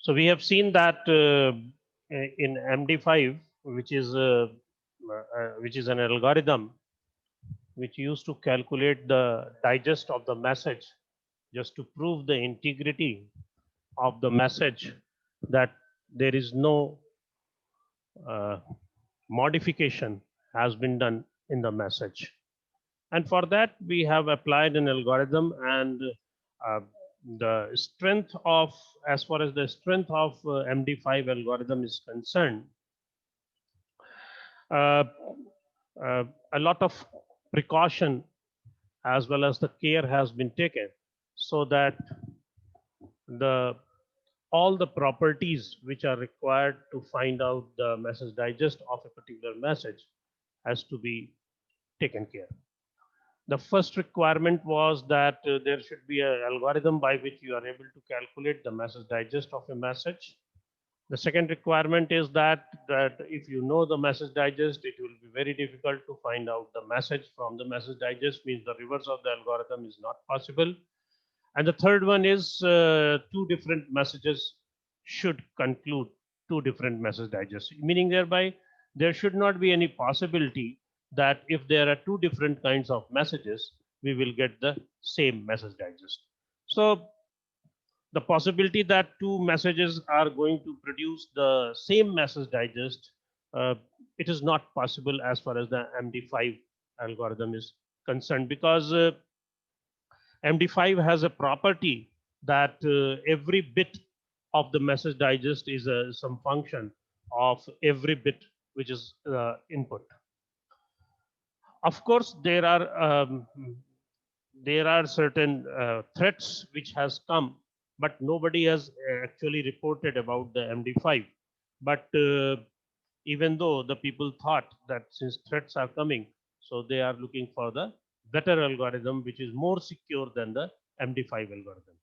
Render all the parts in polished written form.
So we have seen that in MD5, which is an algorithm which used to calculate the digest of the message, just to prove the integrity of the message, that there is no uh, modification has been done in the message. And for that, we have applied an algorithm, and uh, the strength of, as far as the strength of MD5 algorithm is concerned, uh, uh, a lot of precaution as well as the care has been taken so that the all the properties which are required to find out the message digest of a particular message has to be taken care. The first requirement was that there should be an algorithm by which you are able to calculate the message digest of a message. The second requirement is that if you know the message digest, it will be very difficult to find out the message from the message digest, means the reverse of the algorithm is not possible. And the third one is two different messages should conclude two different message digests, meaning thereby there should not be any possibility that if there are two different kinds of messages, we will get the same message digest. So the possibility that two messages are going to produce the same message digest, uh, it is not possible as far as the MD5 algorithm is concerned, because MD5 has a property that every bit of the message digest is some function of every bit which is input. Of course, there are certain threats which has come, but nobody has actually reported about the MD5. But even though the people thought that since threats are coming, so they are looking for the better algorithm which is more secure than the MD5 algorithm.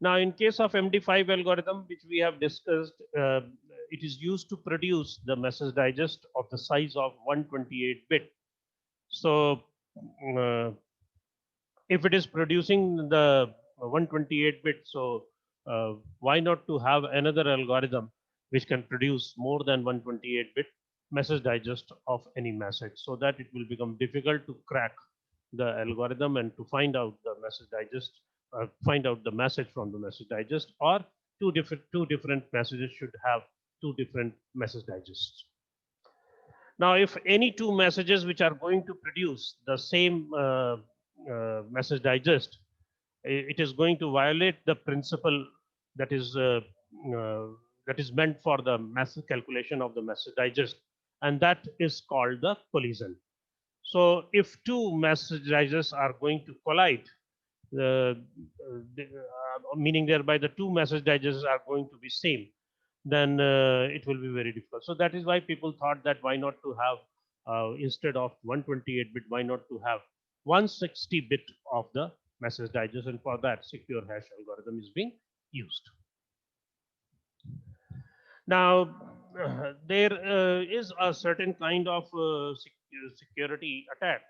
Now, in case of MD5 algorithm, which we have discussed, it is used to produce the message digest of the size of 128 bit. So uh, if it is producing the 128 bit, so why not to have another algorithm which can produce more than 128 bit message digest of any message, so that it will become difficult to crack the algorithm and to find out the message digest, find out the message from the message digest, or two different messages should have two different message digests. Now, if any two messages which are going to produce the same message digest, it is going to violate the principle that is uh, uh, that is meant for the message calculation of the message digest, and that is called the collision. So, if two message digests are going to collide, meaning thereby the two message digests are going to be same, then it will be very difficult. So that is why people thought that why not to have instead of 128 bit, why not to have 160 bit of the message digest, and for that secure hash algorithm is being used. Now, there is a certain kind of security attack,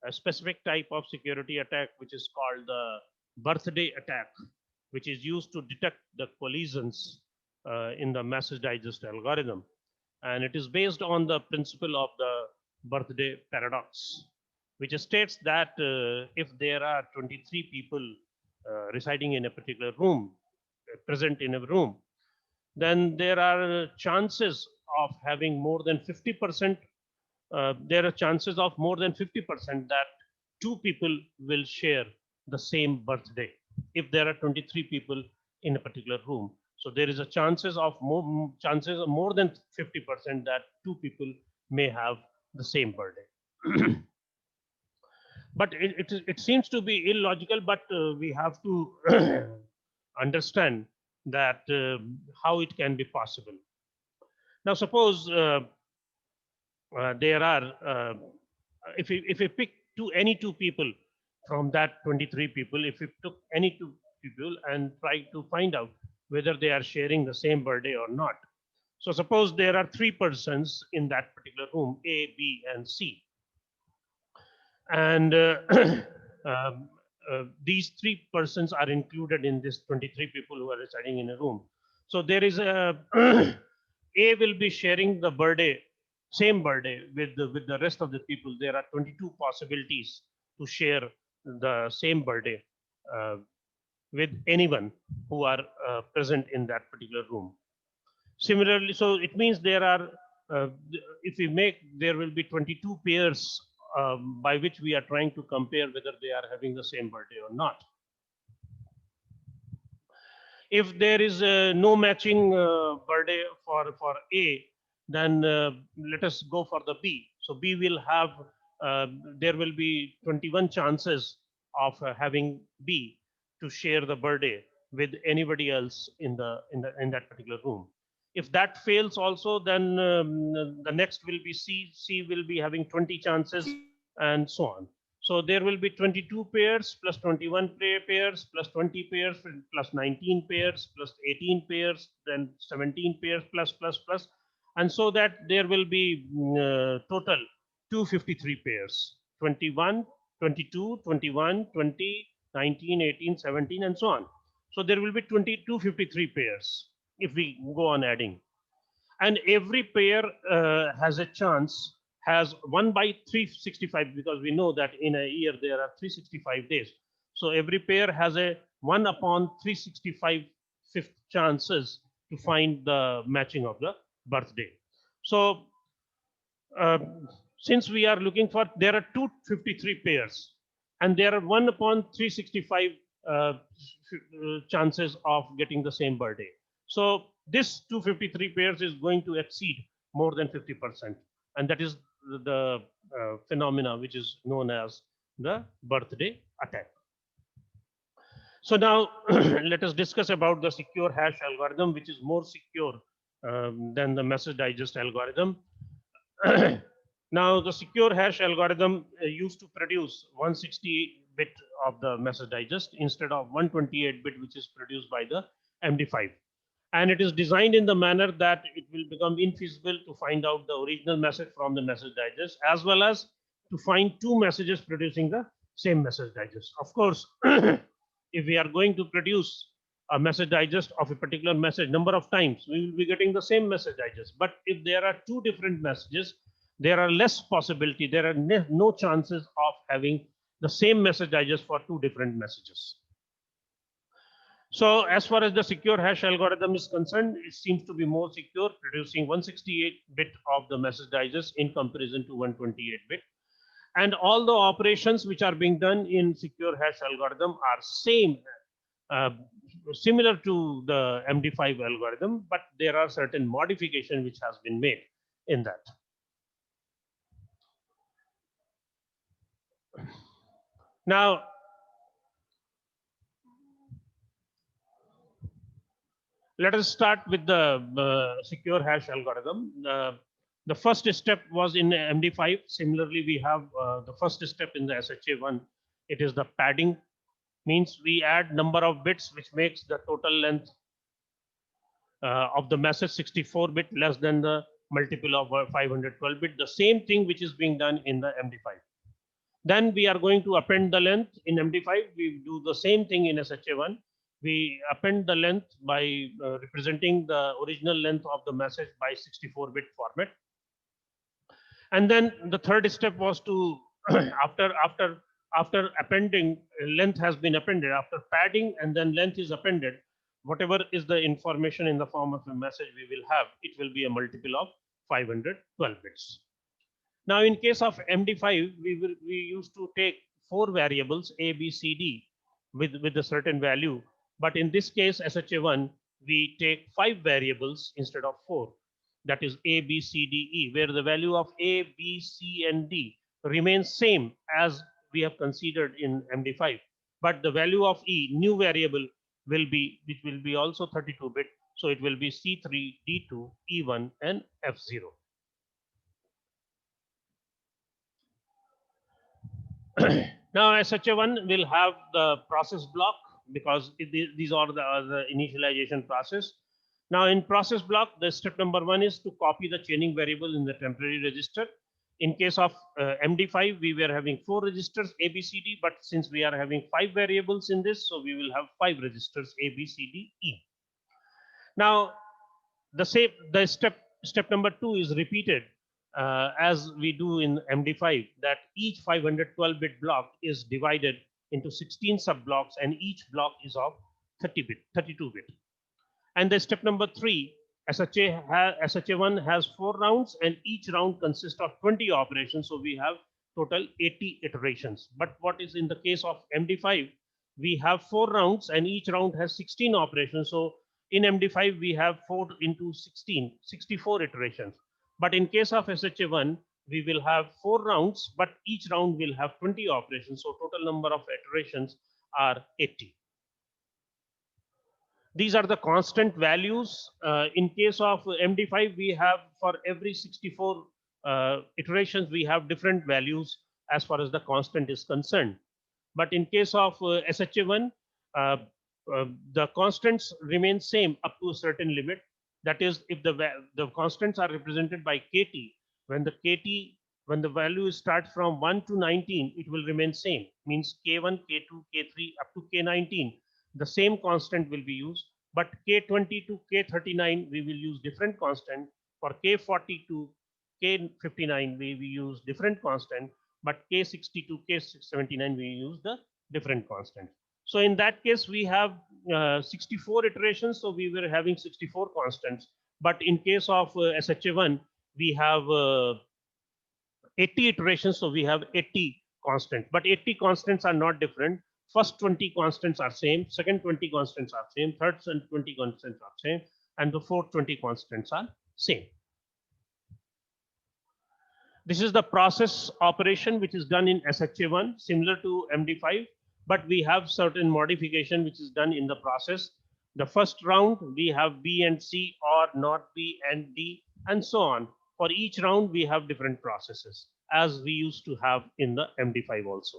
a specific type of security attack, which is called the birthday attack, which is used to detect the collisions in the message digest algorithm. And it is based on the principle of the birthday paradox, which states that if there are 23 people residing in a particular room, present in a room, then there are chances of having more than 50%, there are chances of more than 50% that two people will share the same birthday if there are 23 people in a particular room. So there is a chances of more than 50% that two people may have the same birthday. But it seems to be illogical, but we have to understand that how it can be possible. Now, suppose there are, if we pick any two people from that 23 people, if we took any two people and try to find out whether they are sharing the same birthday or not. So suppose there are three persons in that particular room, A, B, and C. And these three persons are included in this 23 people who are residing in a room. So there is a A will be sharing the birthday, same birthday with the rest of the people. There are 22 possibilities to share the same birthday uh, with anyone who are present in that particular room. Similarly, so it means there are, uh, if we make, there will be 22 pairs by which we are trying to compare whether they are having the same birthday or not. If there is no matching birthday for A, then let us go for the B. So B will have, uh, there will be 21 chances of having B to share the birthday with anybody else in that particular room. If that fails also, then the next will be C. C will be having 20 chances, and so on. So there will be 22 pairs plus 21 pairs plus 20 pairs plus 19 pairs plus 18 pairs, then 17 pairs plus, and so that there will be total 253 pairs: 21, 22, 21, 20, 19, 18, 17, and so on. So there will be 253 pairs if we go on adding, and every pair has a chance, has 1 by 365, because we know that in a year there are 365 days. So every pair has a 1 upon 365 fifth chances to find the matching of the birthday. So uh, since we are looking for, there are 253 pairs, and there are 1 upon 365 chances of getting the same birthday. So this 253 pairs is going to exceed more than 50%, and that is the phenomena which is known as the birthday attack. So now let us discuss about the secure hash algorithm, which is more secure than the message digest algorithm. Now, the secure hash algorithm used to produce 168-bit of the message digest instead of 128-bit, which is produced by the MD5. And it is designed in the manner that it will become infeasible to find out the original message from the message digest, as well as to find two messages producing the same message digest. Of course, if we are going to produce a message digest of a particular message number of times, we will be getting the same message digest. But if there are two different messages, there are less possibility, there are no chances of having the same message digest for two different messages. So as far as the secure hash algorithm is concerned, it seems to be more secure, producing 168-bit of the message digest in comparison to 128-bit. And all the operations which are being done in secure hash algorithm are uh, similar to the MD5 algorithm, but there are certain modifications which has been made in that. Now, let us start with the secure hash algorithm. The first step was in MD5. Similarly, we have the first step in the SHA1. It is the padding, means we add number of bits, which makes the total length of the message 64 bit less than the multiple of 512 bit. The same thing which is being done in the MD5. Then we are going to append the length in MD5. We do the same thing in SHA1. We append the length by representing the original length of the message by 64-bit format. And then the third step was to after appending, length has been appended. After padding and then length is appended, whatever is the information in the form of a message we will have, it will be a multiple of 512 bits. Now, in case of MD5, we used to take 4 variables A, B, C, D with a certain value. But in this case, SHA1, we take 5 variables instead of 4. That is A, B, C, D, E, where the value of A, B, C, and D remains same as we have considered in MD5. But the value of E, new variable, which will be also 32-bit. So it will be C3, D2, E1, and F0. Now, SHA1 will have the process block, because these are the initialization process. Now, in process block, the step number 1 is to copy the chaining variable in the temporary register. In case of MD5, we were having 4 registers A, B, C, D, but since we are having 5 variables in this, so we will have 5 registers A, B, C, D, E. Now, the step number 2 is repeated as we do in MD5, that each 512-bit block is divided into 16 sub-blocks, and each block is of 32-bit. And the step number 3, SHA1 has 4 rounds, and each round consists of 20 operations. So we have total 80 iterations. But what is in the case of MD5? We have 4 rounds, and each round has 16 operations. So in MD5, we have 4 into 16, 64 iterations. But in case of SHA1, we will have 4 rounds, but each round will have 20 operations. So total number of iterations are 80. These are the constant values. In case of MD5, we have for every 64 iterations, we have different values as far as the constant is concerned. But in case of SHA1, the constants remain same up to a certain limit. That is, if the constants are represented by KT, when the value starts from 1 to 19, it will remain same. Means K1, K2, K3 up to K19, the same constant will be used. But K20 to K39, we will use different constant. For K40 to K59, we use different constant. But K60 to K79, we use the different constant. So in that case, we have 64 iterations. So we were having 64 constants. But in case of SHA1, we have 80 iterations. So we have 80 constants. But 80 constants are not different. First 20 constants are same, second 20 constants are same, third 20 constants are same, and the fourth 20 constants are same. This is the process operation which is done in SHA1, similar to MD5, but we have certain modification which is done in the process. The first round, we have B and C, or not B and D, and so on. For each round, we have different processes, as we used to have in the MD5 also.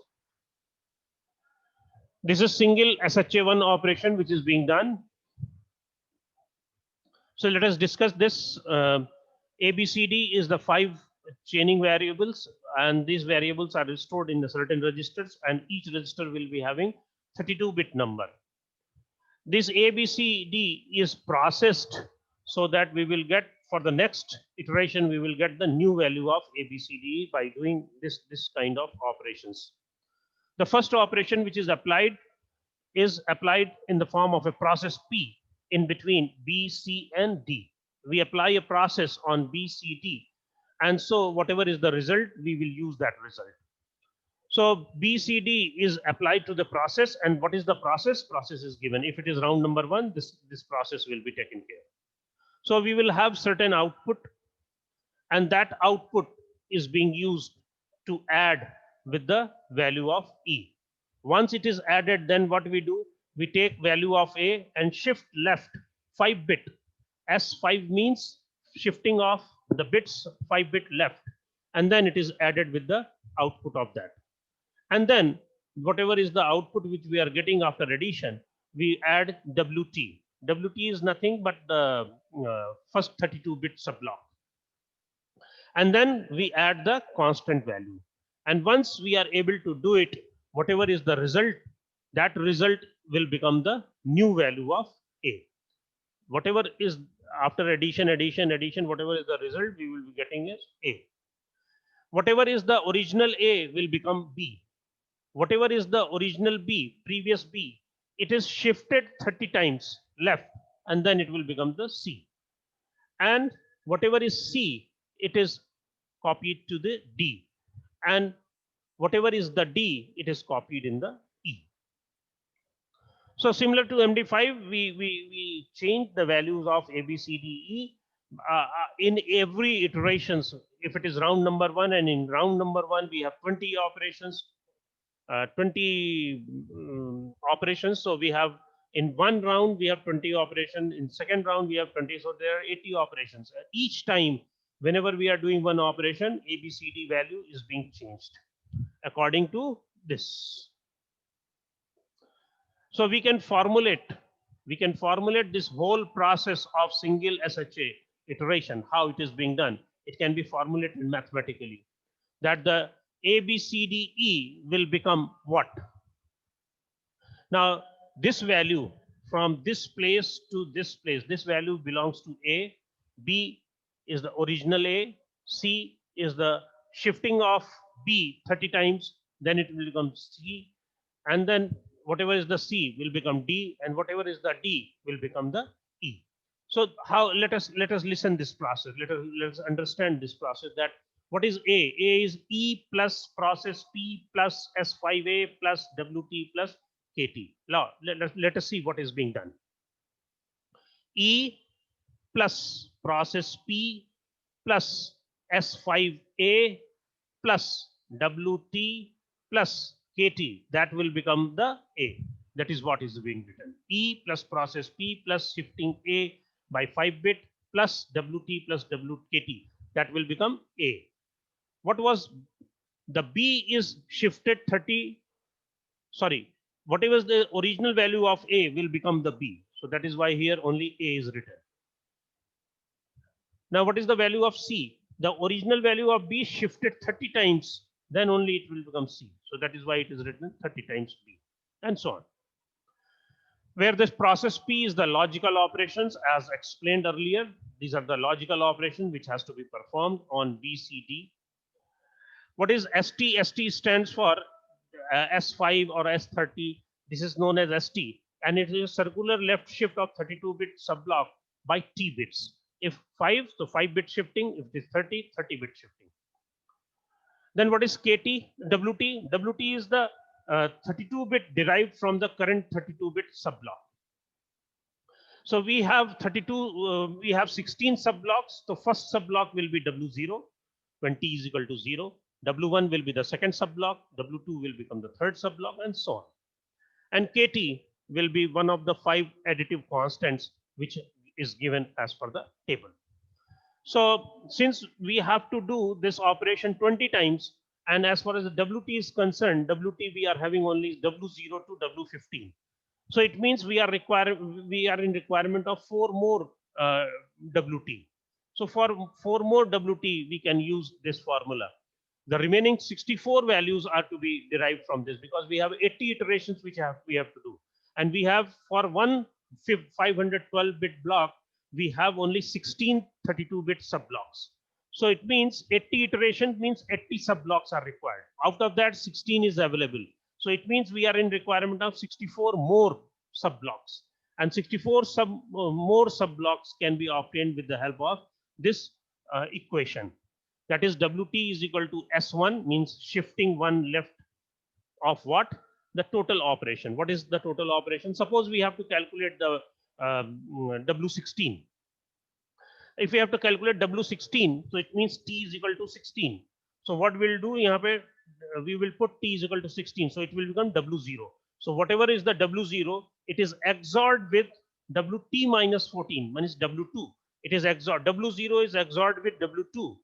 This is single SHA1 operation which is being done. So let us discuss this. ABCD is the 5 chaining variables, and these variables are stored in the certain registers, and each register will be having 32-bit number. This ABCD is processed so that we will get, for the next iteration, we will get the new value of ABCD by doing this kind of operations. The first operation which is applied in the form of a process P in between B, C, and D. We apply a process on B, C, D. And so whatever is the result, we will use that result. So BCD is applied to the process. And what is the process? Process is given. If it is round number 1, this process will be taken care of. So we will have certain output, and that output is being used to add with the value of E. Once it is added, then what we do? We take value of A and shift left 5-bit. S5 means shifting of the bits 5-bit left, and then it is added with the output of that. And then whatever is the output which we are getting after addition, we add WT. WT is nothing but the first 32-bit subblock. And then we add the constant value. And once we are able to do it, whatever is the result, that result will become the new value of A. Whatever is after addition, whatever is the result, we will be getting is A. Whatever is the original A will become B. Whatever is the original B, previous B, it is shifted 30 times left, and then it will become the C. And whatever is C, it is copied to the D. And whatever is the D, it is copied in the E. So similar to MD5, we change the values of A, B, C, D, E in every iterations. If it is round number 1, and in round number 1, we have 20 operations, 20 operations. So we have in one round, we have 20 operations. In second round, we have 20. So there are 80 operations. Each time, whenever we are doing one operation, ABCD value is being changed according to this. So we can formulate this whole process of single SHA iteration, how it is being done. It can be formulated mathematically, that the ABCDE will become what? Now, this value from this place to this place. This value belongs to A. B is the original A. C is the shifting of B 30 times, then it will become C. And then whatever is the C will become D, and whatever is the D will become the E. So how, let us listen this process. Let us understand this process, that what is A? A is E plus process P plus S5A plus WT plus KT. Now, let us see what is being done. E plus process P plus S5A plus WT plus KT. That will become the A. That is what is being written. E plus process P plus shifting A by 5-bit plus WT plus WKT. That will become A. What was the B is shifted 30, sorry, whatever is the original value of A will become the B. So that is why here only A is written. Now, what is the value of C? The original value of B shifted 30 times, then only it will become C. So that is why it is written 30 times B, and so on. Where this process P is the logical operations, as explained earlier. These are the logical operations which has to be performed on B, C, D. What is ST? ST stands for S5 or S30. This is known as ST, and it is a circular left shift of 32-bit subblock by T bits. If 5, so 5-bit shifting. If it is 30, 30-bit shifting. Then what is KT? WT? WT is the 32-bit derived from the current 32-bit subblock. So we have 32, we have 16 subblocks. The first subblock will be W0 when T is equal to 0. W1 will be the second subblock. W2 will become the third subblock, and so on. And KT will be one of the 5 additive constants which is given as per the table. So since we have to do this operation 20 times, and as far as the WT is concerned, WT we are having only W0 to W15. So it means we are in requirement of 4 more WT. So for 4 more WT, we can use this formula. The remaining 64 values are to be derived from this, because we have 80 iterations which we have to do. And we have, for one 512-bit block, we have only 16 32-bit subblocks. So it means 80 iterations means 80 subblocks are required. Out of that, 16 is available. So it means we are in requirement of 64 more subblocks. And 64 more subblocks can be obtained with the help of this equation. That is, WT is equal to S1, means shifting one left of what? The total operation. What is the total operation? Suppose we have to calculate the W16. If we have to calculate W16, so it means T is equal to 16. So what we'll do, we will put T is equal to 16. So it will become W0. So whatever is the W0, it is XORed with WT minus 14, minus W2. It is XORed. W0 is XORed with W2.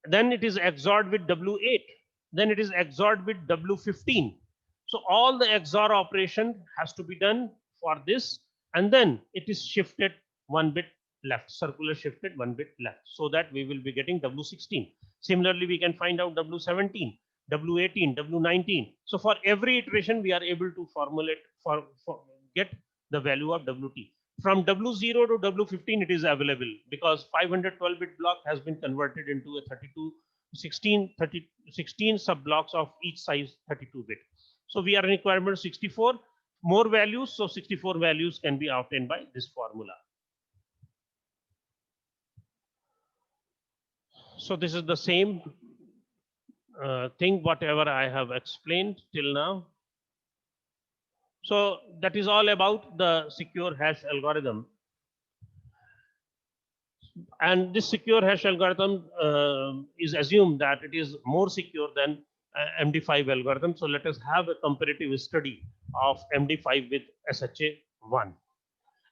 Then it is XORed with W8. Then it is XORed with W15. So all the XOR operation has to be done for this, and then it is shifted 1 bit left, circular shifted 1 bit left, so that we will be getting W16. Similarly, we can find out W17, W18, W19. So for every iteration, we are able to formulate for get the value of WT. From W0 to W15, it is available, because 512-bit block has been converted into a 16 sub-blocks of each size 32-bit. So we are in requirement of 64 more values. So 64 values can be obtained by this formula. So this is the same thing, whatever I have explained till now. So that is all about the secure hash algorithm. And this secure hash algorithm is assumed that it is more secure than MD5 algorithm. So let us have a comparative study of MD5 with SHA-1.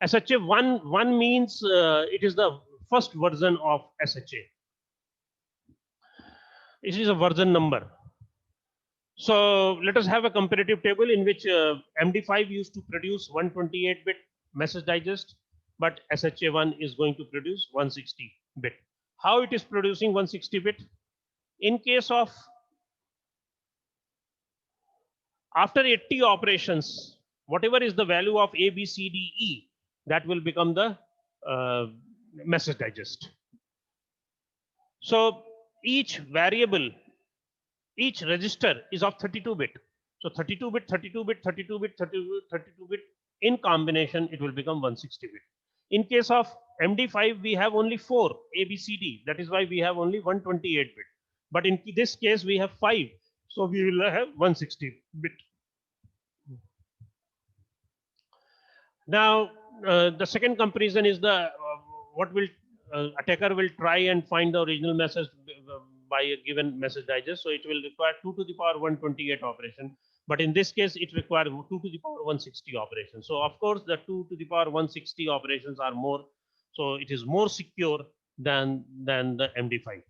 SHA-1 means it is the first version of SHA. It is a version number. So let us have a comparative table in which MD5 used to produce 128-bit message digest, but SHA-1 is going to produce 160-bit. How it is producing 160-bit? In case of after 80 operations, whatever is the value of A, B, C, D, E, that will become the message digest. So each variable, each register is of 32-bit. So 32-bit, 32-bit, 32-bit, 32-bit in combination, it will become 160-bit. In case of MD5, we have only 4 ABCD. That is why we have only 128-bit. But in this case, we have 5. So we will have 160-bit. Now, the second comparison is the what will attacker will try and find the original message by a given message digest. So it will require 2 to the power 128 operation. But in this case, it requires 2 to the power 160 operations. So of course, the 2 to the power 160 operations are more. So it is more secure than the MD5.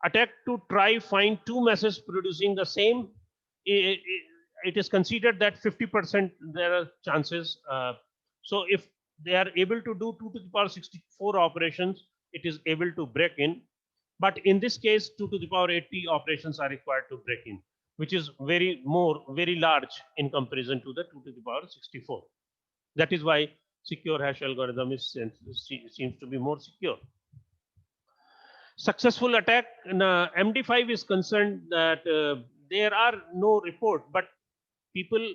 Attack to try find two messages producing the same. It is considered that 50% there are chances. So if they are able to do 2 to the power 64 operations, it is able to break in. But in this case, 2 to the power 80 operations are required to break in, which is very large in comparison to the 2 to the power 64. That is why secure hash algorithm seems to be more secure. Successful attack in MD5 is concerned that there are no report, but people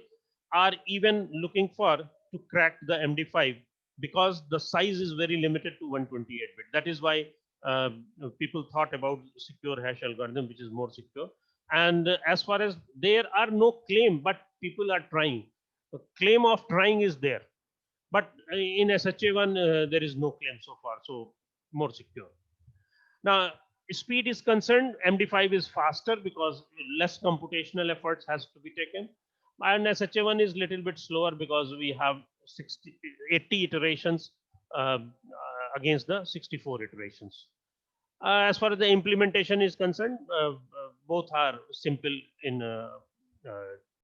are even looking for to crack the MD5 because the size is very limited to 128-bit. That is why people thought about secure hash algorithm, which is more secure. And as far as there are no claim, but people are trying. The claim of trying is there, but in SHA1 there is no claim so far, so more secure. Now, speed is concerned, MD5 is faster because less computational efforts has to be taken. And SHA1 is little bit slower because we have 80 iterations against the 64 iterations. As far as the implementation is concerned, both are simple in